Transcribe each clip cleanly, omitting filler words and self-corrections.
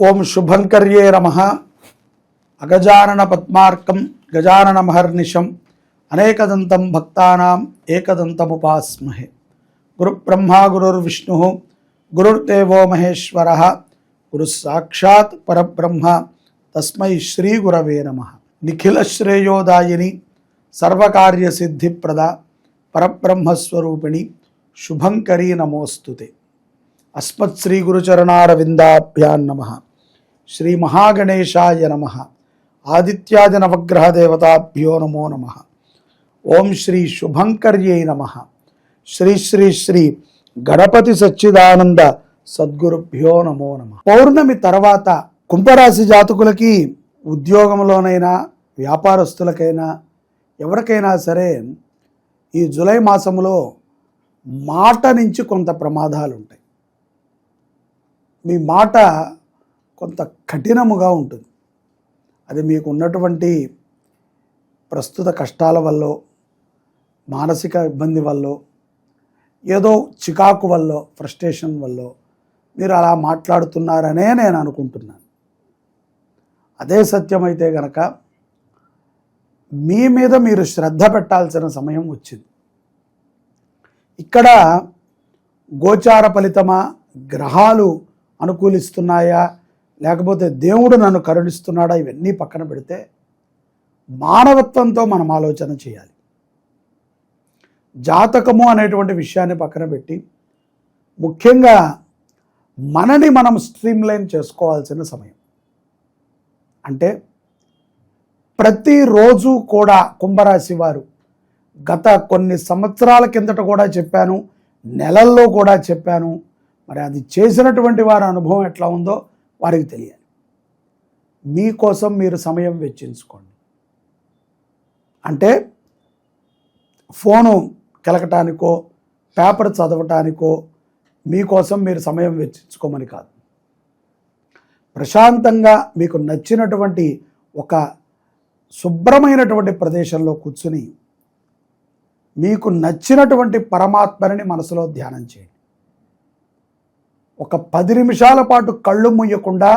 ఓం శుభంకర్యే నమః. అగజానన పద్మార్కం గజానన మహర్నిశం అనేకదంతం భక్తానాం ఏకదంతముపాస్మహే. గురుబ్రహ్మా గురుర్విష్ణుః గురుర్దేవో మహేశ్వరః గురుః సాక్షాత్ పరబ్రహ్మ తస్మై శ్రీ గురవే నమః. నిఖిల శ్రేయోదాయిని సర్వకార్యసిద్ధిప్రద పరబ్రహ్మస్వరూపిణి శుభంకరీ నమోస్తుతే. అస్మత్ శ్రీ గురుచరణారవిందాభ్యాం నమః. శ్రీ మహాగణేశాయ నమః. ఆదిత్యాది నవగ్రహ దేవతాభ్యో నమో నమః. ఓం శ్రీ శుభంకర్యై నమః. శ్రీ శ్రీ శ్రీ గణపతి సచ్చిదానంద సద్గురుభ్యో నమో నమః. పౌర్ణమి తర్వాత కుంభరాశి జాతకులకి ఉద్యోగంలోనైనా వ్యాపారస్తులకైనా ఎవరికైనా సరే ఈ జూలై మాసంలో మాట నుంచి కొంత ప్రమాదాలు ఉంటాయి. మీ మాట కొంత కఠినముగా ఉంటుంది. అది మీకు ఉన్నటువంటి ప్రస్తుత కష్టాల వల్ల, మానసిక ఇబ్బంది వల్ల, ఏదో చికాకు వల్ల, ఫ్రస్ట్రేషన్ వల్ల మీరు అలా మాట్లాడుతున్నారనే నేను అనుకుంటున్నాను. అదే సత్యమైతే గనక మీ మీద మీరు శ్రద్ధ పెట్టాల్సిన సమయం వచ్చింది. ఇక్కడ గోచార ఫలితమా, గ్రహాలు అనుకూలిస్తున్నాయా, లేకపోతే దేవుడు నన్ను కరుణిస్తున్నాడా, ఇవన్నీ పక్కన పెడితే మానవత్వంతో మనం ఆలోచన చేయాలి. జాతకము అనేటువంటి విషయాన్ని పక్కన పెట్టి ముఖ్యంగా మనని మనం స్ట్రీమ్లైన్ చేసుకోవాల్సిన సమయం. అంటే ప్రతిరోజు కూడా కుంభరాశి వారు, గత కొన్ని సంవత్సరాల కిందట కూడా చెప్పాను, నెలల్లో కూడా చెప్పాను, మరి అది చేసినటువంటి వారి అనుభవం ఎట్లా ఉందో వారికి తెలియాలి. మీకోసం మీరు సమయం వెచ్చించుకోండి. అంటే ఫోను కెలకటానికో, పేపర్ చదవటానికో మీకోసం మీరు సమయం వెచ్చించుకోమని కాదు. ప్రశాంతంగా మీకు నచ్చినటువంటి ఒక శుభ్రమైనటువంటి ప్రదేశంలో కూర్చుని మీకు నచ్చినటువంటి పరమాత్మని మనసులో ధ్యానం చేయండి. ఒక 10 నిమిషాల పాటు కళ్ళు మూయకుండా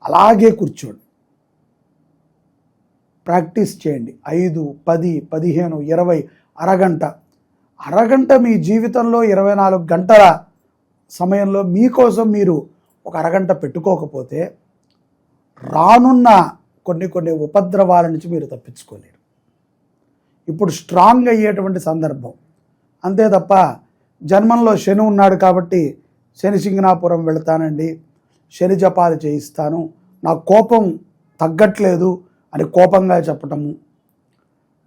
అలాగే కూర్చోండి. ప్రాక్టీస్ చేయండి. 5, 10, 15, 20 అరగంట మీ జీవితంలో 24 గంటల సమయంలో మీకోసం మీరు ఒక అరగంట పెట్టుకోకపోతే రానున్న కొన్ని ఉపద్రవాల నుంచి మీరు తప్పించుకోలేరు. ఇప్పుడు స్ట్రాంగ్ అయ్యేటువంటి సందర్భం. అంతే తప్ప జన్మంలో శని ఉన్నాడు కాబట్టి శని సింగనాపురం వెళతానండి, శని జపాలు చేయిస్తాను, నా కోపం తగ్గట్లేదు అని కోపంగా చెప్పటము,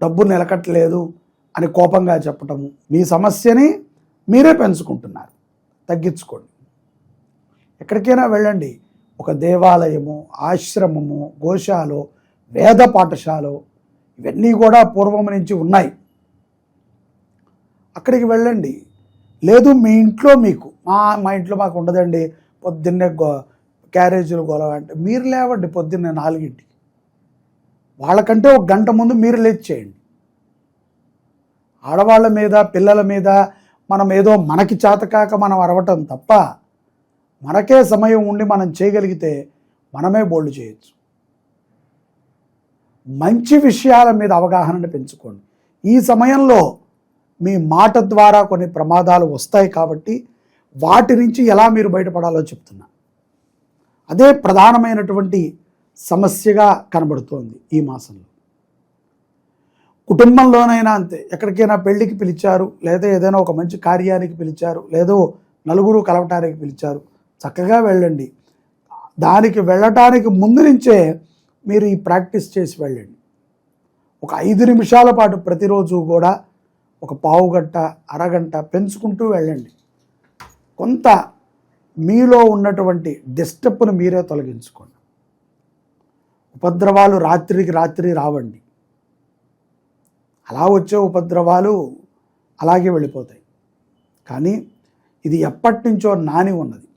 డబ్బు నిలకట్లేదు అని కోపంగా చెప్పటము, మీ సమస్యని మీరే పెంచుకుంటున్నారు. తగ్గించుకోండి. ఎక్కడికైనా వెళ్ళండి. ఒక దేవాలయము, ఆశ్రమము, గోశాల, వేద పాఠశాల, ఇవన్నీ కూడా పూర్వం నుంచి ఉన్నాయి. అక్కడికి వెళ్ళండి. లేదు మీ ఇంట్లో మీకు, మా ఇంట్లో మాకు ఉండదండి, పొద్దున్నే క్యారేజీలు గొలవ అంటే మీరు లేవండి పొద్దున్నే 4ంటికి. వాళ్ళకంటే ఒక గంట ముందు మీరు లేచి చేయండి. ఆడవాళ్ళ మీద, పిల్లల మీద మనం ఏదో మనకి చేతకాక మనం అరవటం తప్ప, మనకే సమయం ఉండి మనం చేయగలిగితే మనమే బోల్డ్ చేయొచ్చు. మంచి విషయాల మీద అవగాహనను పెంచుకోండి. ఈ సమయంలో మీ మాట ద్వారా కొన్ని ప్రమాదాలు వస్తాయి కాబట్టి వాటి నుంచి ఎలా మీరు బయటపడాలో చెప్తున్నా. అదే ప్రధానమైనటువంటి సమస్యగా కనబడుతోంది ఈ మాసంలో. కుటుంబంలోనైనా అంతే. ఎక్కడికైనా పెళ్ళికి పిలిచారు, లేదా ఏదైనా ఒక మంచి కార్యానికి పిలిచారు, లేదో నలుగురు కలవటానికి పిలిచారు, చక్కగా వెళ్ళండి. దానికి వెళ్ళటానికి ముందు నుంచే మీరు ఈ ప్రాక్టీస్ చేసి వెళ్ళండి. ఒక 5 నిమిషాల పాటు ప్రతిరోజు కూడా ఒక పావుగంట, అరగంట పెంచుకుంటూ వెళ్ళండి. కొంత మీలో ఉన్నటువంటి డిస్టర్బ్ను మీరే తొలగించుకోండి. ఉపద్రవాలు రాత్రికి రాత్రి రావండి. అలా వచ్చే ఉపద్రవాలు అలాగే వెళ్ళిపోతాయి. కానీ ఇది ఎప్పటి నుంచో నాని ఉన్నది.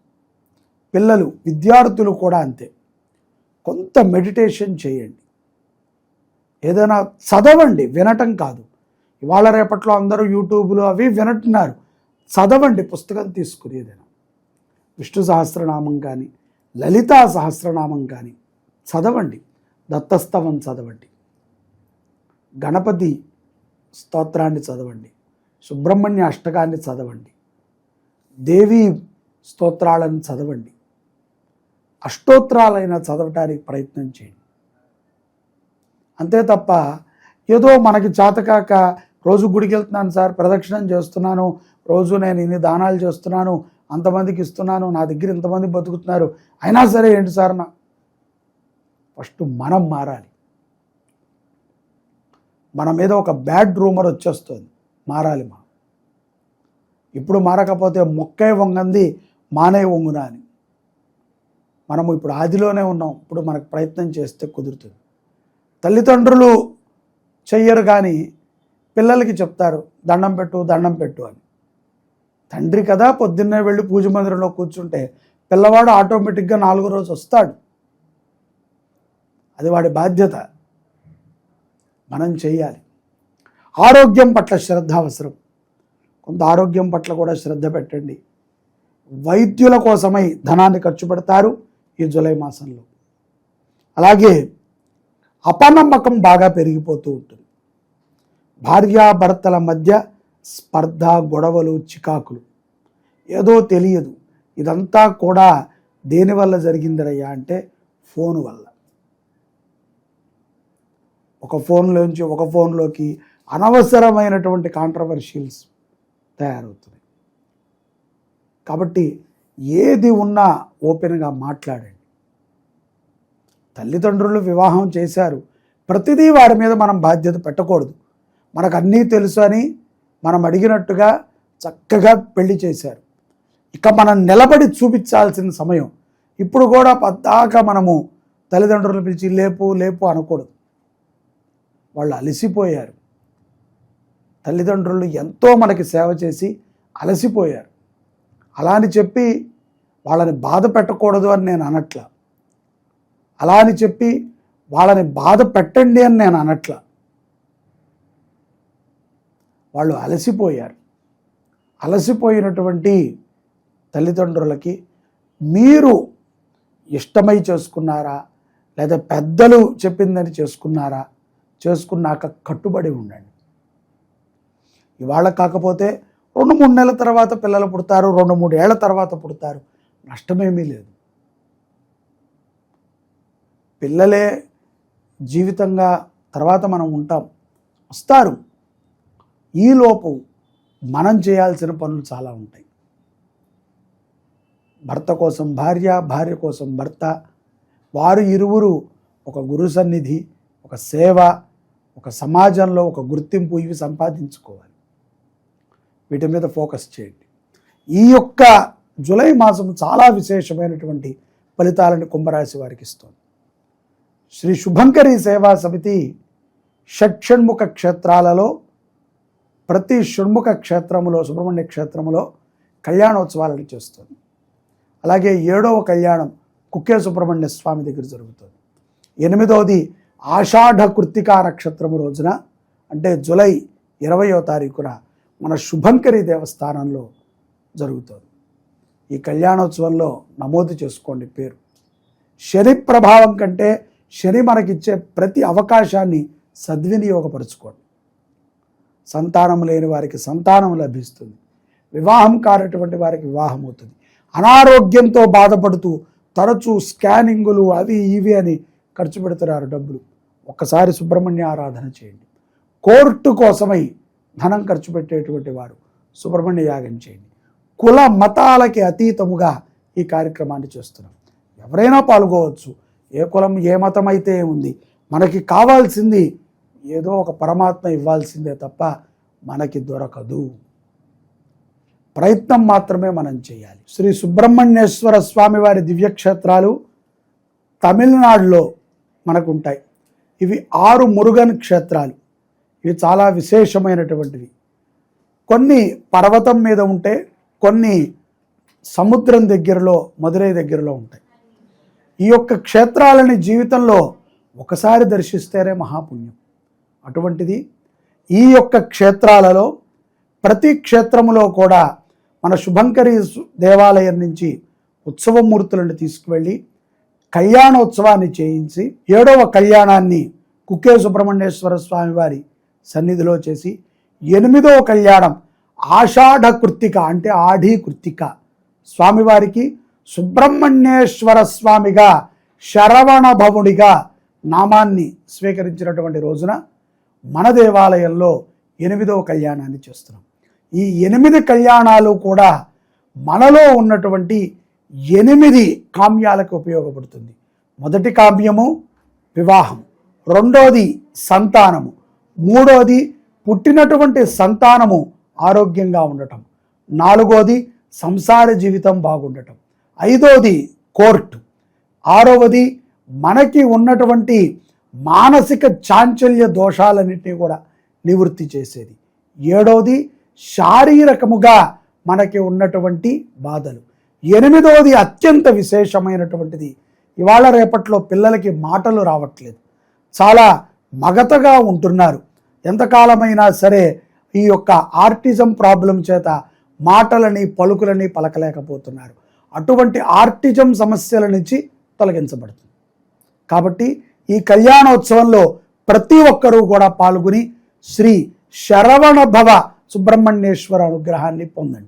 పిల్లలు, విద్యార్థులు కూడా అంతే. కొంత మెడిటేషన్ చేయండి. ఏదైనా చదవండి, వినటం కాదు. ఇవాళ రేపట్లో అందరూ యూట్యూబ్లో అవి వింటున్నారు. చదవండి, పుస్తకం తీసుకుని ఏదైనా విష్ణు సహస్రనామం కానీ, లలితా సహస్రనామం కానీ చదవండి, దత్తస్తవం చదవండి, గణపతి స్తోత్రాన్ని చదవండి, సుబ్రహ్మణ్య అష్టకాన్ని చదవండి, దేవీ స్తోత్రాలను చదవండి, అష్టోత్తరాలైనా చదవటానికి ప్రయత్నం చేయండి. అంతే తప్ప ఏదో మనకి చేతకాక రోజు గుడికి వెళ్తున్నాను సార్, ప్రదక్షిణం చేస్తున్నాను, రోజు నేను ఇన్ని దానాలు చేస్తున్నాను, అంతమందికి ఇస్తున్నాను, నా దగ్గర ఇంతమంది బతుకుతున్నారు, అయినా సరే ఏంటి సార్ నా ఫస్ట్ మనం మారాలి. మన మీద ఒక బ్యాడ్ రూమర్ వచ్చేస్తుంది, మారాలి మనం. ఇప్పుడు మారకపోతే మొక్కే వంగంది మానే వంగునా అని. మనము ఇప్పుడు ఆదిలోనే ఉన్నాం, ఇప్పుడు మనకు ప్రయత్నం చేస్తే కుదురుతుంది. తల్లిదండ్రులు చెయ్యరు కానీ పిల్లలకి చెప్తారు దండం పెట్టు దండం పెట్టు అని. తండ్రి కదా పొద్దున్నే వెళ్ళి పూజ మందిరంలో కూర్చుంటే పిల్లవాడు ఆటోమేటిక్గా 4వ రోజు వస్తాడు. అది వాడి బాధ్యత, మనం చేయాలి. ఆరోగ్యం పట్ల శ్రద్ధ అవసరం. కొంత ఆరోగ్యం పట్ల కూడా శ్రద్ధ పెట్టండి. వైద్యుల కోసమై ధనాన్ని ఖర్చు పెడతారు ఈ జూలై మాసంలో. అలాగే అపనమ్మకం బాగా పెరిగిపోతూ ఉంటుంది. భార్యాభర్తల మధ్య స్పర్ధ, గొడవలు, చికాకులు, ఏదో తెలియదు. ఇదంతా కూడా దేనివల్ల జరిగిందరయ్యా అంటే ఫోన్ వల్ల. ఒక ఫోన్లోంచి ఒక ఫోన్లోకి అనవసరమైనటువంటి కాంట్రవర్షియల్స్ తయారవుతున్నాయి. కాబట్టి ఏది ఉన్నా ఓపెన్గా మాట్లాడండి. తల్లిదండ్రులు వివాహం చేశారు, ప్రతిదీ వారి మీద మనం బాధ్యత పెట్టకూడదు. మనకు అన్నీ తెలుసు అని మనం అడిగినట్టుగా చక్కగా పెళ్లి చేశారు. ఇక మనం నిలబడి చూపించాల్సిన సమయం. ఇప్పుడు కూడా పద్దాకా మనము తల్లిదండ్రులను పిలిచి లేపు లేపు అనకూడదు. వాళ్ళు అలసిపోయారు. తల్లిదండ్రులు ఎంతో మనకి సేవ చేసి అలసిపోయారు. అలా అని చెప్పి వాళ్ళని బాధ పెట్టకూడదు అని నేను అనట్లా. అలా అని చెప్పి వాళ్ళని బాధ పెట్టండి అని నేను అనట్లా. వాళ్ళు అలసిపోయారు. అలసిపోయినటువంటి తల్లిదండ్రులకి మీరు ఇష్టమై చేసుకున్నారా లేదా పెద్దలు చెప్పిందని చేసుకున్నారా, చేసుకున్నాక కట్టుబడి ఉండండి. ఇవాళ కాకపోతే 2-3 నెలల తర్వాత పిల్లలు పుడతారు, 2-3 ఏళ్ల తర్వాత పుడతారు, నష్టమేమీ లేదు. పిల్లలే జీవితంగా తర్వాత మనం ఉంటాం, వస్తారు. ఈలోపు మనం చేయాల్సిన పనులు చాలా ఉంటాయి. భర్త కోసం భార్య, భార్య కోసం భర్త, వారు ఇరువురు ఒక గురు సన్నిధి, ఒక సేవ, ఒక సమాజంలో ఒక గుర్తింపు, ఇవి సంపాదించుకోవాలి. వీటి మీద ఫోకస్ చేయండి. ఈ యొక్క జూలై మాసం చాలా విశేషమైనటువంటి ఫలితాలను కుంభరాశి వారికి ఇస్తుంది. శ్రీ శుభంకరి సేవా సమితి షట్షణ్ముఖ క్షేత్రాలలో ప్రతి షణ్ముఖ క్షేత్రములో, సుబ్రహ్మణ్య క్షేత్రములో కళ్యాణోత్సవాలను చేస్తుంది. అలాగే 7వ కళ్యాణం కుక్కే సుబ్రహ్మణ్య స్వామి దగ్గర జరుగుతుంది. 8వది ఆషాఢ కృత్తికా నక్షత్రము రోజున, అంటే జూలై 20వ తారీఖున మన శుభంకరి దేవస్థానంలో జరుగుతుంది. ఈ కళ్యాణోత్సవంలో నమోదు చేసుకోండి పేరు. శని ప్రభావం కంటే శని మనకిచ్చే ప్రతి అవకాశాన్ని సద్వినియోగపరచుకోండి. సంతానం లేని వారికి సంతానం లభిస్తుంది. వివాహం కానటువంటి వారికి వివాహం అవుతుంది. అనారోగ్యంతో బాధపడుతూ తరచూ స్కానింగులు అవి ఇవి అని ఖర్చు పెడుతున్నారు డబ్బులు. ఒక్కసారి సుబ్రహ్మణ్య ఆరాధన చేయండి. కోర్టు కోసమై ధనం ఖర్చు పెట్టేటువంటి వారు సుబ్రహ్మణ్య యాగం చేయండి. కుల మతాలకి అతీతముగా ఈ కార్యక్రమాన్ని చేస్తున్నాం. ఎవరైనా పాల్గొవచ్చు. ఏ కులం ఏ మతం అయితే ఉంది, మనకి కావాల్సింది ఏదో ఒక పరమాత్మ ఇవ్వాల్సిందే తప్ప మనకి దొరకదు. ప్రయత్నం మాత్రమే మనం చేయాలి. శ్రీ సుబ్రహ్మణ్యేశ్వర స్వామి వారి దివ్యక్షేత్రాలు తమిళనాడులో మనకు ఉంటాయి. ఇవి 6 మురుగన్ క్షేత్రాలు. ఇవి చాలా విశేషమైనటువంటివి. కొన్ని పర్వతం మీద ఉంటే, కొన్ని సముద్రం దగ్గరలో, మదురై దగ్గరలో ఉంటాయి. ఈ యొక్క క్షేత్రాలని జీవితంలో ఒకసారి దర్శిస్తేనే మహాపుణ్యం. అటువంటిది ఈ యొక్క క్షేత్రాలలో ప్రతి క్షేత్రములో కూడా మన శుభంకరి దేవాలయం నుంచి ఉత్సవమూర్తులను తీసుకువెళ్ళి కళ్యాణోత్సవాన్ని చేయించి 7వ కళ్యాణాన్ని కుక్కే సుబ్రహ్మణ్యేశ్వర స్వామి వారి సన్నిధిలో చేసి 8వ కళ్యాణం ఆషాఢ కృత్తిక అంటే ఆఢీ కృత్తిక స్వామివారికి సుబ్రహ్మణ్యేశ్వర స్వామిగా శరవణ భవుడిగా నామాన్ని స్వీకరించినటువంటి రోజున మన దేవాలయంలో 8వ కళ్యాణాన్ని చేస్తున్నాం. ఈ 8 కళ్యాణాలు కూడా మనలో ఉన్నటువంటి 8 కామ్యాలకు ఉపయోగపడుతుంది. మొదటి కామ్యము వివాహం, రెండోది సంతానము, మూడోది పుట్టినటువంటి సంతానము ఆరోగ్యంగా ఉండటం, నాలుగోది సంసార జీవితం బాగుండటం, ఐదోది కోర్టు, ఆరవది మనకి ఉన్నటువంటి మానసిక చాంచల్య దోషాలన్నింటినీ కూడా నివృత్తి చేసేది, ఏడవది శారీరకముగా మనకి ఉన్నటువంటి బాధలు, ఎనిమిదవది అత్యంత విశేషమైనటువంటిది ఇవాళ రేపట్లో పిల్లలకి మాటలు రావట్లేదు, చాలా మగతగా ఉంటున్నారు. ఎంతకాలమైనా సరే ఈ యొక్క ఆర్టిజం ప్రాబ్లం చేత మాటలని పలుకులని పలకలేకపోతున్నారు. అటువంటి ఆర్టిజం సమస్యల నుంచి తొలగించబడుతుంది. కాబట్టి ఈ కళ్యాణోత్సవంలో ప్రతి ఒక్కరూ కూడా పాల్గొని శ్రీ శరవణ భవ సుబ్రహ్మణ్యేశ్వర అనుగ్రహాన్ని పొందండి.